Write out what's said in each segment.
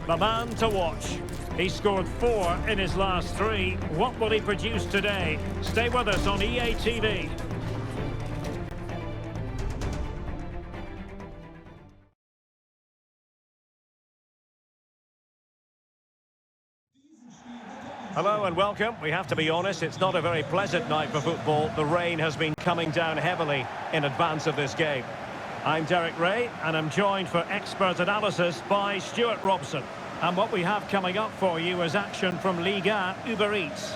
the man to watch. He scored 4 in his last 3. What will he produce today? Stay with us on EA TV. Hello and welcome. We have to be honest, it's not a very pleasant night for football. The rain has been coming down heavily in advance of this game. I'm Derek Ray, and I'm joined for expert analysis by Stuart Robson. And what we have coming up for you is action from Liga Uber Eats.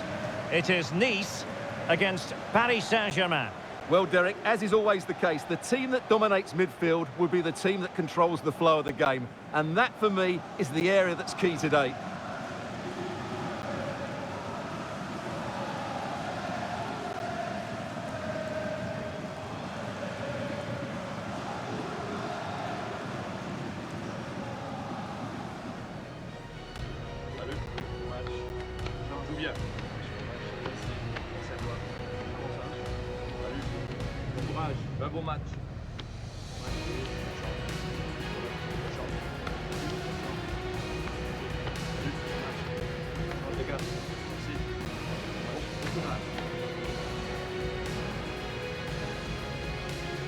It is Nice against Paris Saint-Germain. Well, Derek, as is always the case, the team that dominates midfield will be the team that controls the flow of the game. And that, for me, is the area that's key today. Un bon match.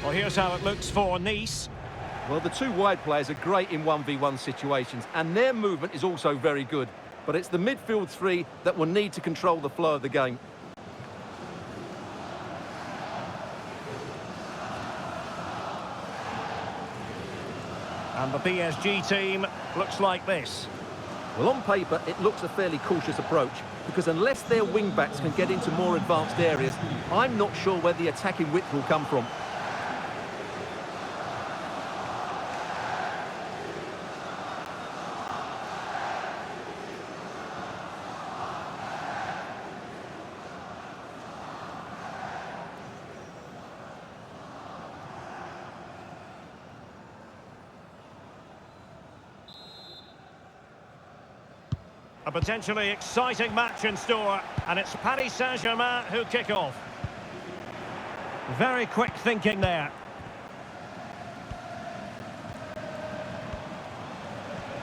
Well, here's how it looks for Nice. Well, the two wide players are great in 1v1 situations, and their movement is also very good. But it's the midfield three that will need to control the flow of the game. And the PSG team looks like this. Well, on paper, it looks a fairly cautious approach, because unless their wing-backs can get into more advanced areas, I'm not sure where the attacking width will come from. A potentially exciting match in store, and it's Paris Saint-Germain who kick off. Very quick thinking there.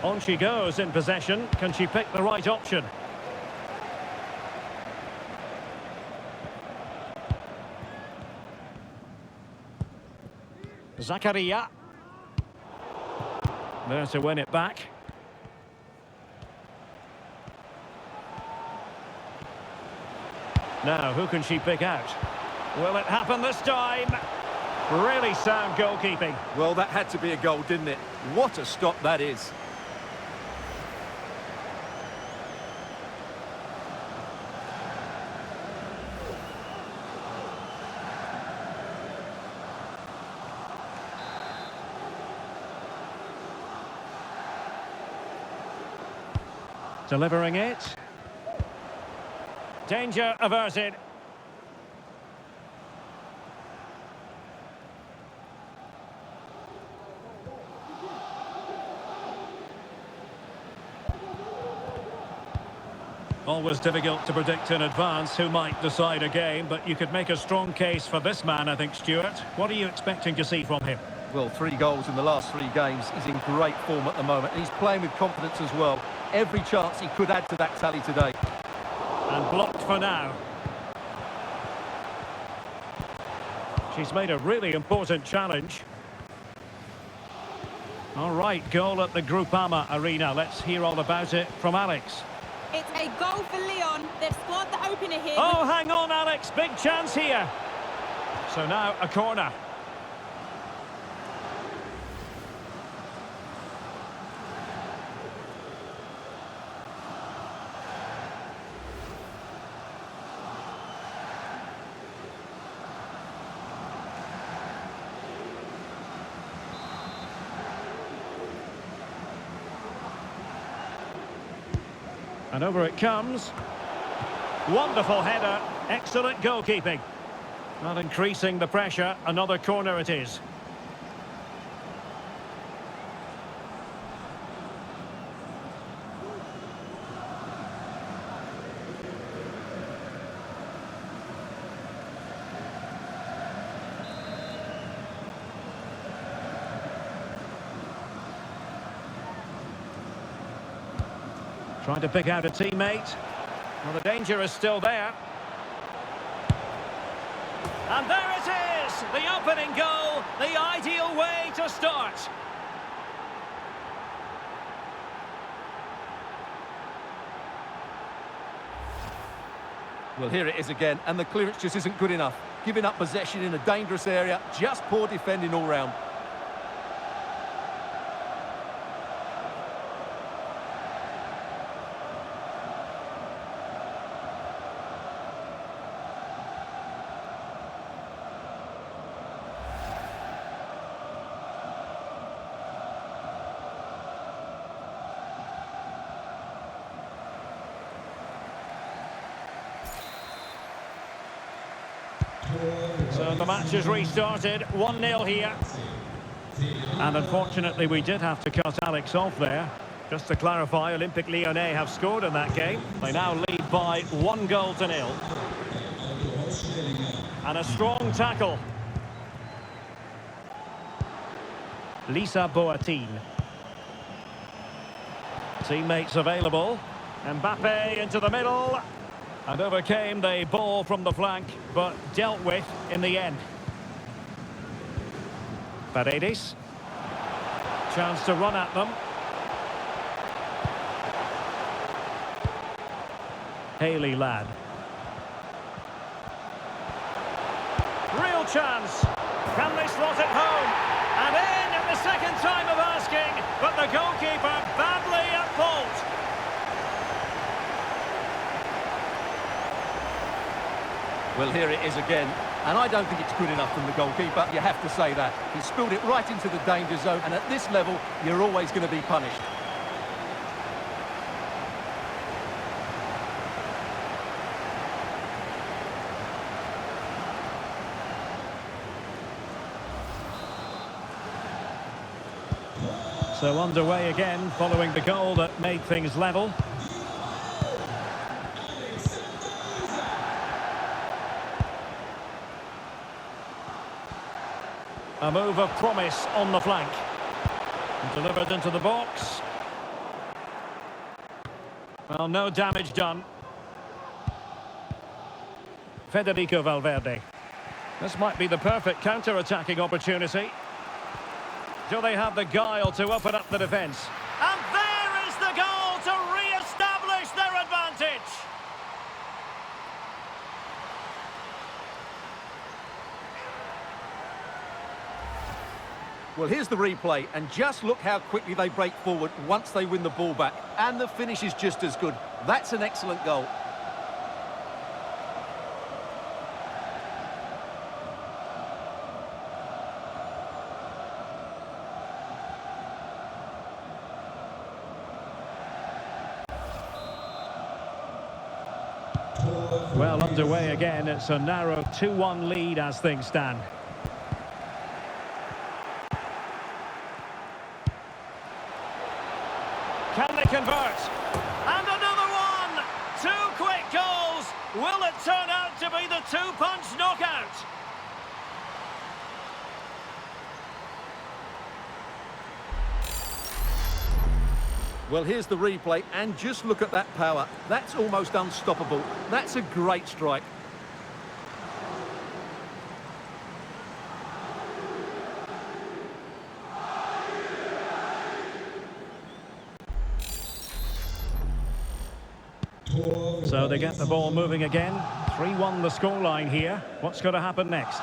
On she goes in possession. Can she pick the right option? Zakaria. There to win it back. Now, who can she pick out? Will it happen this time? Really sound goalkeeping. Well, that had to be a goal, didn't it? What a stop that is. Delivering it. Danger averted. Always difficult to predict in advance who might decide a game, but you could make a strong case for this man, I think, Stuart. What are you expecting to see from him? Well, 3 goals in the last 3 games. He's in great form at the moment, and he's playing with confidence as well. Every chance he could add to that tally today. And blocked for now. She's made a really important challenge. All right, goal at the Groupama Arena. Let's hear all about it from Alex. It's a goal for Lyon. They've scored the opener here. Oh, hang on, Alex. Big chance here. So now a corner. And over it comes. Wonderful header. Excellent goalkeeping. Not increasing the pressure. Another corner it is. Trying to pick out a teammate. Well, the danger is still there. And there it is! The opening goal, the ideal way to start. Well, here it is again, and the clearance just isn't good enough. Giving up possession in a dangerous area, just poor defending all round. So the match has restarted, 1-0 here. And unfortunately we did have to cut Alex off there. Just to clarify, Olympique Lyonnais have scored in that game. They now lead by 1-0. And a strong tackle. Lisa Boatine. Teammates available. Mbappe into the middle. And overcame the ball from the flank, but dealt with in the end. Paredes. Chance to run at them. Haley Ladd. Real chance. Can they slot it home? And in at the second time of asking, but the goalkeeper badly at fault. Well, here it is again, and I don't think it's good enough from the goalkeeper, you have to say that. He spilled it right into the danger zone, and at this level, you're always going to be punished. So underway again, following the goal that made things level. A move of promise on the flank. Delivered into the box. Well, no damage done. Federico Valverde. This might be the perfect counter-attacking opportunity. Do they have the guile to open up the defence? And there is the goal to re-establish their advantage! Well, here's the replay, and just look how quickly they break forward once they win the ball back. And the finish is just as good. That's an excellent goal. Well, underway again. It's a narrow 2-1 lead as things stand. Can they convert? And another one! 2 quick goals! Will it turn out to be the 2-punch knockout? Well, here's the replay, and just look at that power. That's almost unstoppable. That's a great strike. So they get the ball moving again. 3-1 the scoreline here. What's going to happen next?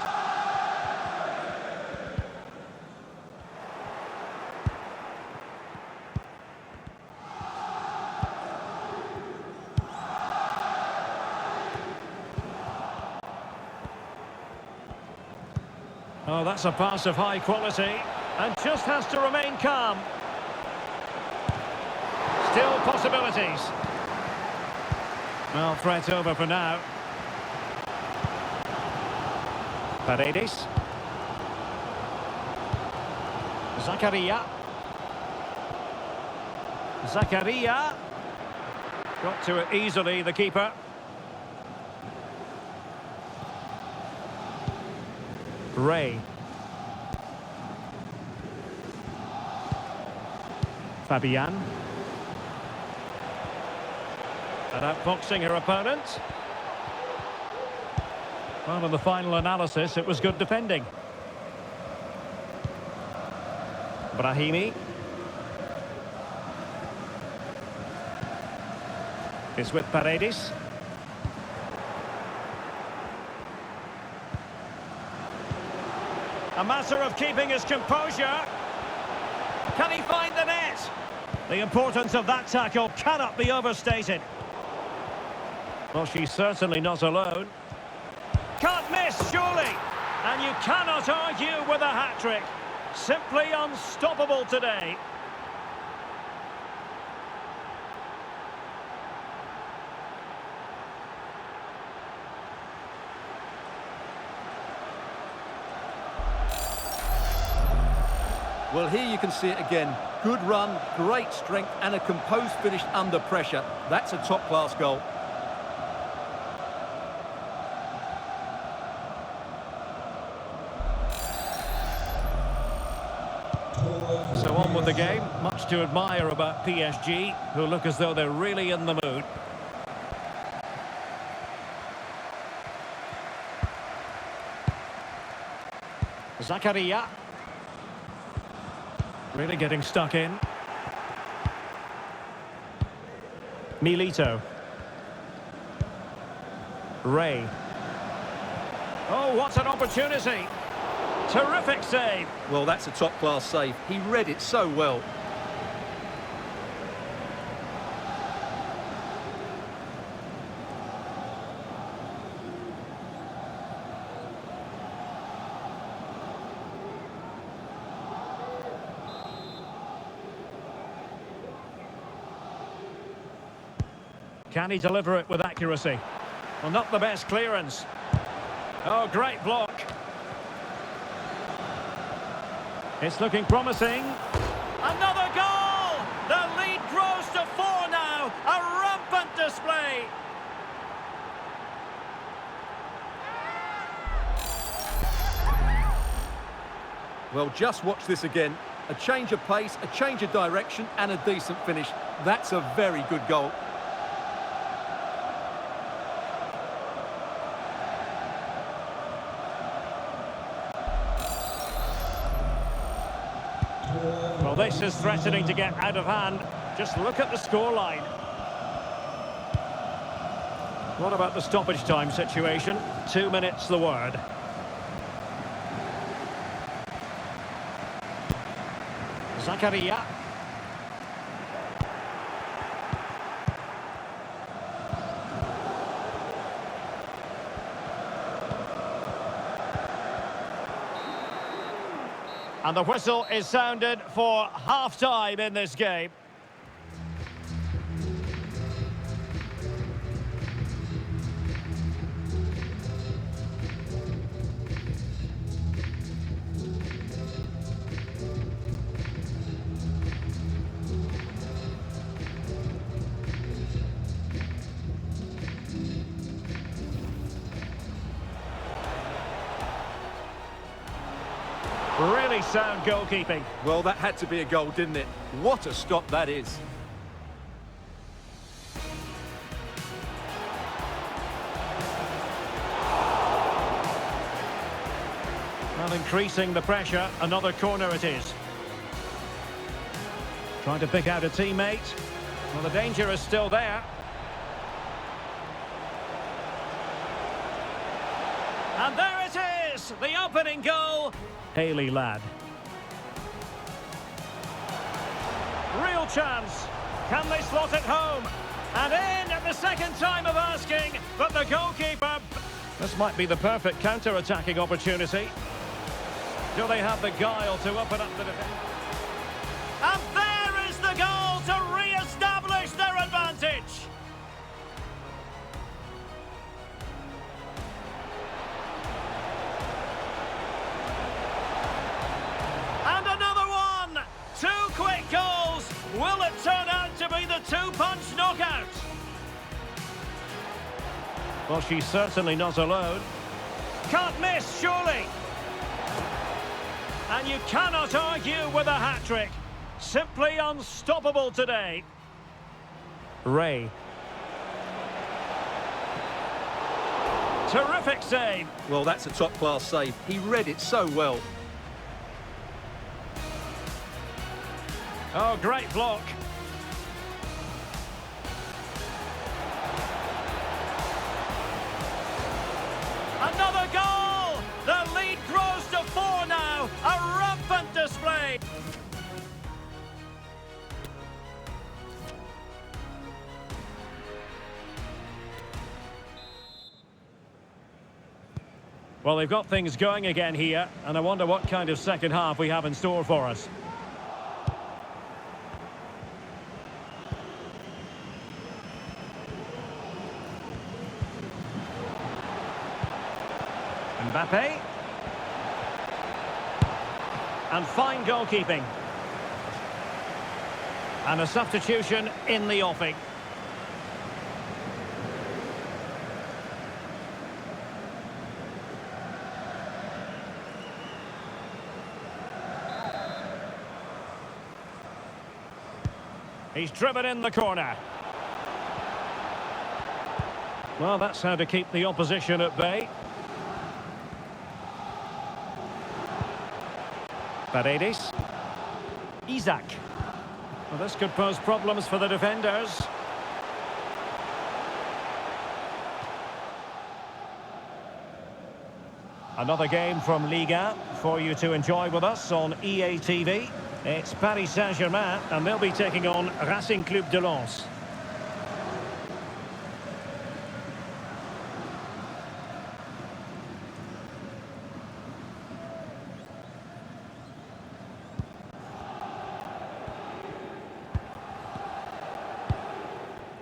Oh, that's a pass of high quality and just has to remain calm. Still possibilities. Well, threat over for now. Paredes. Zakaria. Zakaria. Got to it easily, the keeper. Ray. Fabian. And outboxing her opponent. Well, in the final analysis, it was good defending. Brahimi. It's with Paredes. A matter of keeping his composure. Can he find the net? The importance of that tackle cannot be overstated. Well, she's certainly not alone. Can't miss, surely. And you cannot argue with a hat-trick. Simply unstoppable today. Well, here you can see it again. Good run, great strength, and a composed finish under pressure. That's a top-class goal. So on with the game. Much to admire about PSG, who look as though they're really in the mood. Zakaria. Really getting stuck in. Milito. Ray. Oh, what an opportunity. Terrific save. Well, that's a top-class save. He read it so well. Can he deliver it with accuracy? Well, not the best clearance. Oh, great block. It's looking promising. Another goal! The lead grows to 4 now. A rampant display. Well, just watch this again. A change of pace, a change of direction, and a decent finish. That's a very good goal. Well, this is threatening to get out of hand. Just look at the scoreline. What about the stoppage time situation? 2 minutes the word. Zakaria. And the whistle is sounded for half-time in this game. Really sound goalkeeping. Well, that had to be a goal, didn't it? What a stop that is. Well, increasing the pressure, another corner it is. Trying to pick out a teammate. Well, the danger is still there. And there it is, the opening goal. Haley Ladd. Real chance. Can they slot it home? And in at the second time of asking, but the goalkeeper... This might be the perfect counter-attacking opportunity. Do they have the guile to open up the defence? And there is the goal to re-establish their advantage. And another one! 2 quick goals! Will it turn out to be the 2-punch knockout? Well, she's certainly not alone. Can't miss, surely! And you cannot argue with a hat-trick. Simply unstoppable today. Ray. Terrific save. Well, that's a top-class save. He read it so well. Oh, great block. Another goal! The lead grows to 4 now. A rampant display. Well, they've got things going again here, and I wonder what kind of second half we have in store for us. Mbappe. And fine goalkeeping. And a substitution in the offing. He's driven in the corner. Well, that's how to keep the opposition at bay. Paredes. Isaac. Well, this could pose problems for the defenders. Another game from Liga for you to enjoy with us on EA TV. It's Paris Saint-Germain, and they'll be taking on Racing Club de Lens.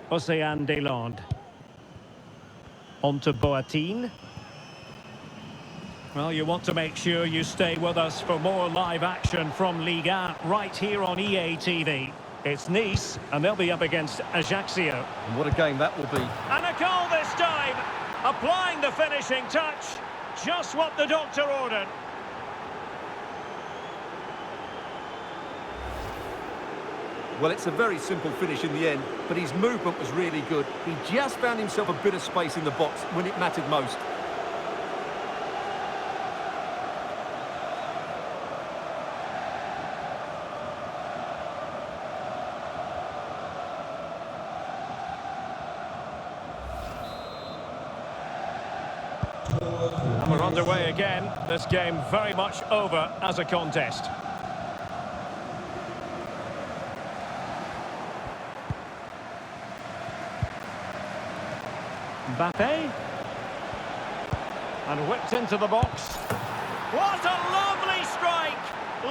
Océane Deslandes. On to Boateng. Well, you want to make sure you stay with us for more live action from Liga right here on EA TV. It's Nice, and they'll be up against Ajaccio. And what a game that will be. And a goal this time! Applying the finishing touch. Just what the doctor ordered. Well, it's a very simple finish in the end, but his movement was really good. He just found himself a bit of space in the box when it mattered most. And we're underway again. This game very much over as a contest. Mbappe. And whipped into the box. What a lovely strike!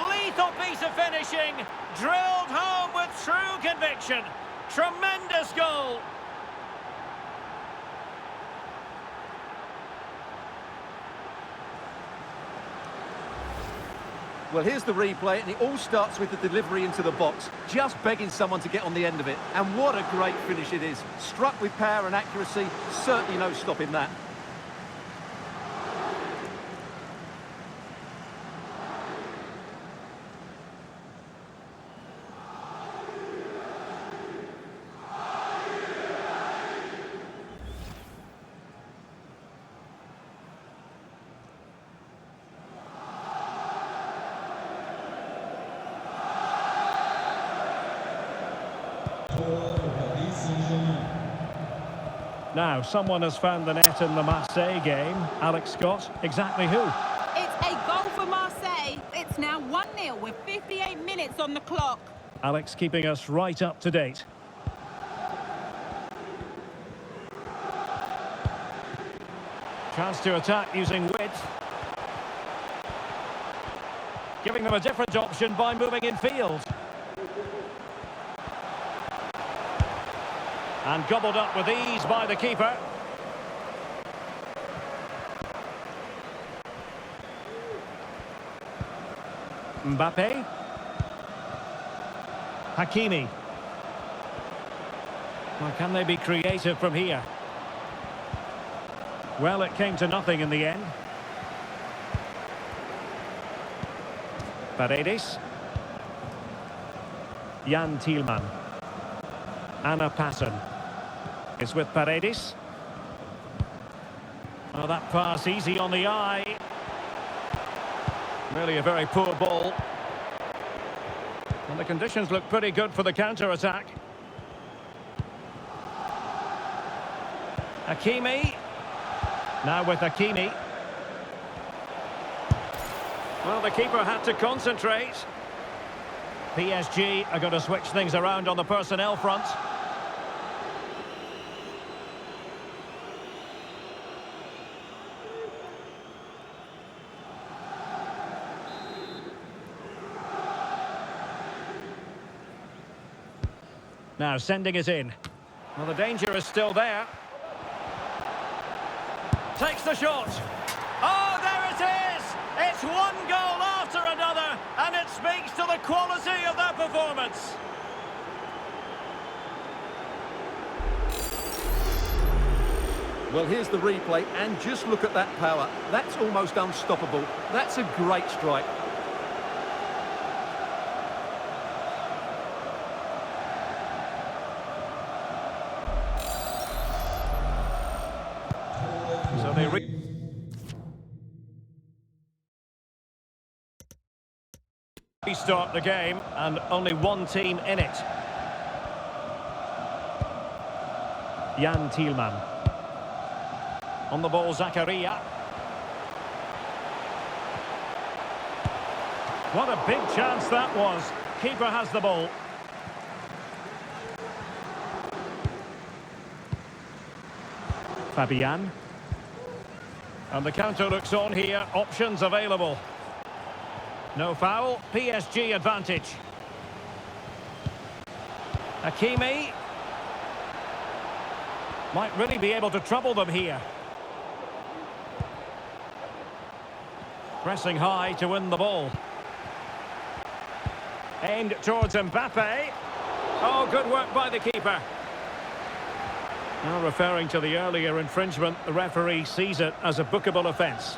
Lethal piece of finishing. Drilled home with true conviction. Tremendous goal. Well, here's the replay, and it all starts with the delivery into the box, just begging someone to get on the end of it. And what a great finish it is. Struck with power and accuracy, certainly no stopping that. Now, someone has found the net in the Marseille game. Alex Scott, exactly who? It's a goal for Marseille. It's now 1-0 with 58 minutes on the clock. Alex keeping us right up to date. Chance to attack using width. Giving them a different option by moving in field. And gobbled up with ease by the keeper. Mbappe. Hakimi. Well, can they be creative from here? Well, it came to nothing in the end. Paredes. Jan Thielmann. Anna Passon. It's with Paredes. Oh, that pass easy on the eye. Really a very poor ball. And the conditions look pretty good for the counter-attack. Hakimi. Now with Hakimi. Well, the keeper had to concentrate. PSG are going to switch things around on the personnel front. Now sending it in. Well, the danger is still there. Takes the shot. Oh, there it is! It's one goal after another, and it speaks to the quality of their performance. Well, here's the replay, and just look at that power. That's almost unstoppable. That's a great strike. So they restart the game, and only one team in it. Jan Thielmann. On the ball, Zakaria. What a big chance that was. Keeper has the ball. Fabian. And the counter looks on here. Options available. No foul. PSG advantage. Hakimi. Might really be able to trouble them here. Pressing high to win the ball. Aimed towards Mbappe. Oh, good work by the keeper. Now referring to the earlier infringement, the referee sees it as a bookable offence.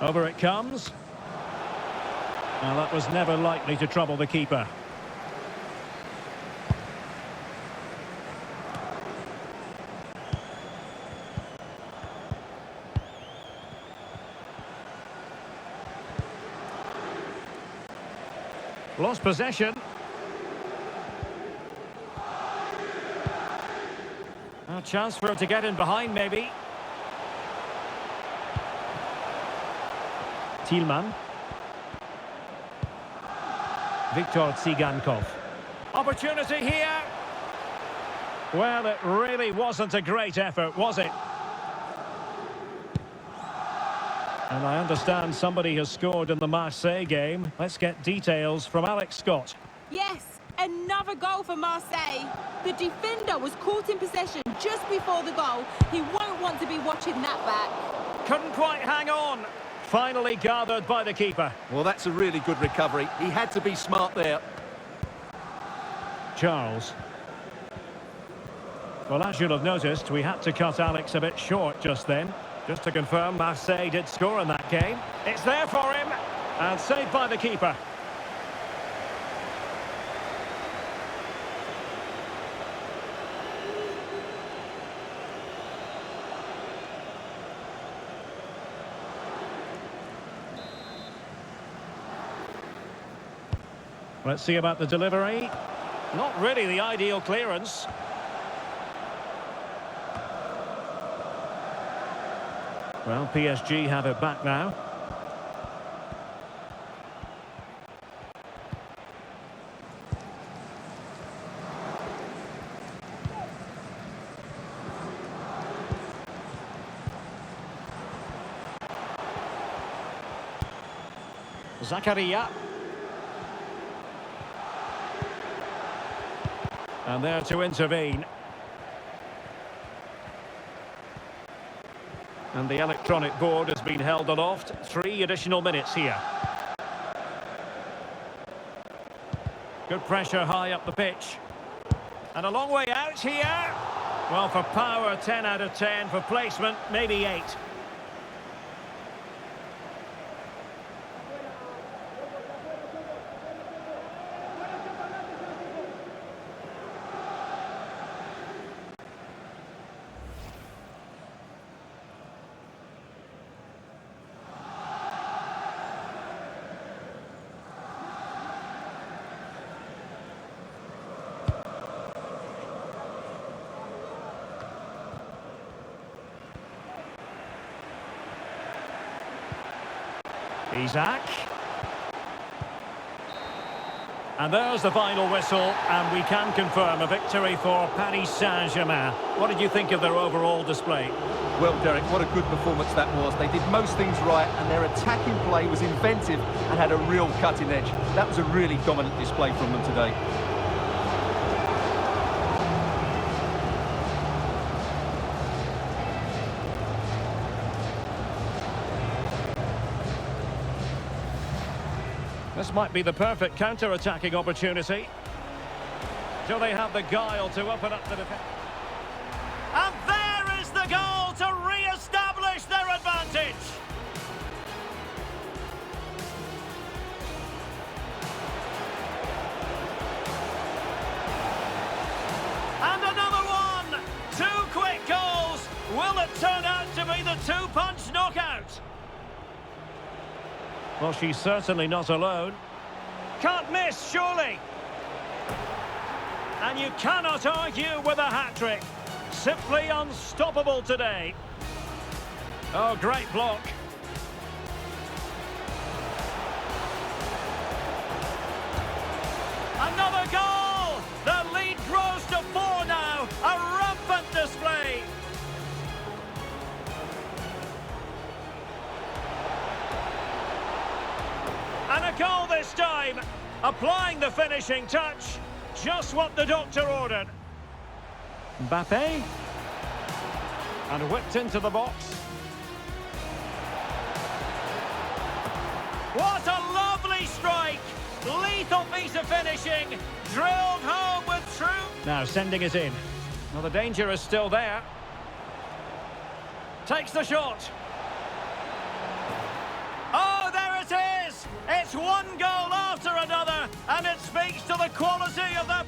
Over it comes. Now that was never likely to trouble the keeper. Lost possession. A chance for him to get in behind, maybe. Thielmann. Viktor Tsigankov. Opportunity here. Well, it really wasn't a great effort, was it? And I understand somebody has scored in the Marseille game. Let's get details from Alex Scott. Yes, another goal for Marseille. The defender was caught in possession just before the goal. He won't want to be watching that back. Couldn't quite hang on. Finally gathered by the keeper. Well, that's a really good recovery. He had to be smart there. Charles. Well, as you'll have noticed, we had to cut Alex a bit short just then. Just to confirm, Marseille did score in that game. It's there for him, and saved by the keeper. Let's see about the delivery. Not really the ideal clearance. Well, PSG have it back now. Zakaria. And there to intervene. And the electronic board has been held aloft. 3 additional minutes here. Good pressure high up the pitch. And a long way out here. Well, for power, 10 out of 10. For placement, maybe 8. Isaac. And there's the final whistle, and we can confirm a victory for Paris Saint-Germain. What did you think of their overall display? Well, Derek, what a good performance that was. They did most things right, and their attacking play was inventive and had a real cutting edge. That was a really dominant display from them today. This might be the perfect counter-attacking opportunity. Do they have the guile to open up the defense? And there is the goal to re-establish their advantage. And another one! 2 quick goals! Will it turn out to be the 2-punch knockout? Well, she's certainly not alone. Can't miss, surely. And you cannot argue with a hat-trick. Simply unstoppable today. Oh, great block. Another goal! The lead grows to 4 now. A rampant display. And a goal this time, applying the finishing touch, just what the doctor ordered. Mbappe, and whipped into the box. What a lovely strike! Lethal piece of finishing, drilled home with true... Now sending it in. Well, the danger is still there. Takes the shot. Oh, there it is! It's one goal after another, and it speaks to the quality of the